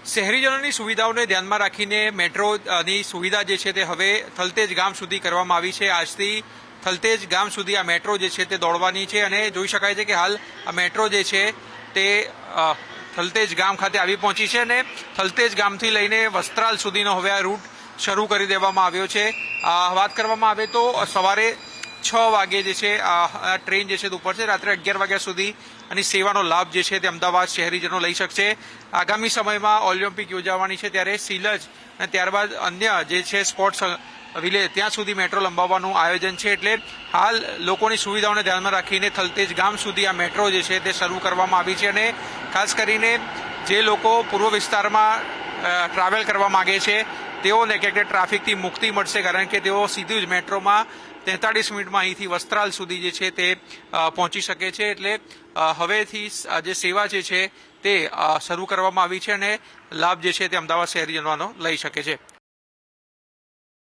શહેરીજનોની સુવિધાઓને ધ્યાનમાં રાખીને મેટ્રોની સુવિધા જે છે તે હવે થલતેજ ગામ સુધી કરવામાં આવી છે। આજથી થલતેજ ગામ સુધી આ મેટ્રો જે છે તે દોડવાની છે અને જોઈ શકાય છે કે હાલ આ મેટ્રો જે છે તે થલતેજ ગામ ખાતે આવી પહોંચી છે અને થલતેજ ગામથી લઈને વસ્ત્રાલ સુધીનો હવે આ રૂટ શરૂ કરી દેવામાં આવ્યો છે। વાત કરવામાં આવે તો સવારે 6 વાગે જે છે આ ટ્રેન જે છે ઉપર છે, રાત્રે 11 વાગ્યા સુધી આની સેવાનો લાભ જે છે તે અમદાવાદ શહેરીજનો લઈ શકશે। આગામી સમયમાં ઓલિમ્પિક યોજાવાની છે ત્યારે સિલજ અને ત્યારબાદ અન્ય જે છે સ્પોર્ટ્સ વિલેજ ત્યાં સુધી મેટ્રો લંબાવવાનું આયોજન છે। એટલે હાલ લોકોની સુવિધાઓને ધ્યાનમાં રાખીને થલતેજ ગામ સુધી આ મેટ્રો જે છે તે શરૂ કરવામાં આવી છે અને ખાસ કરીને જે લોકો પૂર્વ વિસ્તારમાં ટ્રાવેલ કરવા માંગે છે તેઓને ક્યાંક ટ્રાફિકથી મુક્તિ મળશે, કારણ કે તેઓ સીધું જ મેટ્રોમાં 43 મિનિટમાં અહીંથી વસ્ત્રાલ સુધી જે છે તે પહોંચી શકે છે। એટલે હવેથી જે સેવા જે છે તે શરૂ કરવામાં આવી છે અને લાભ જે છે તે અમદાવાદ શહેરીજનો લઈ શકે છે।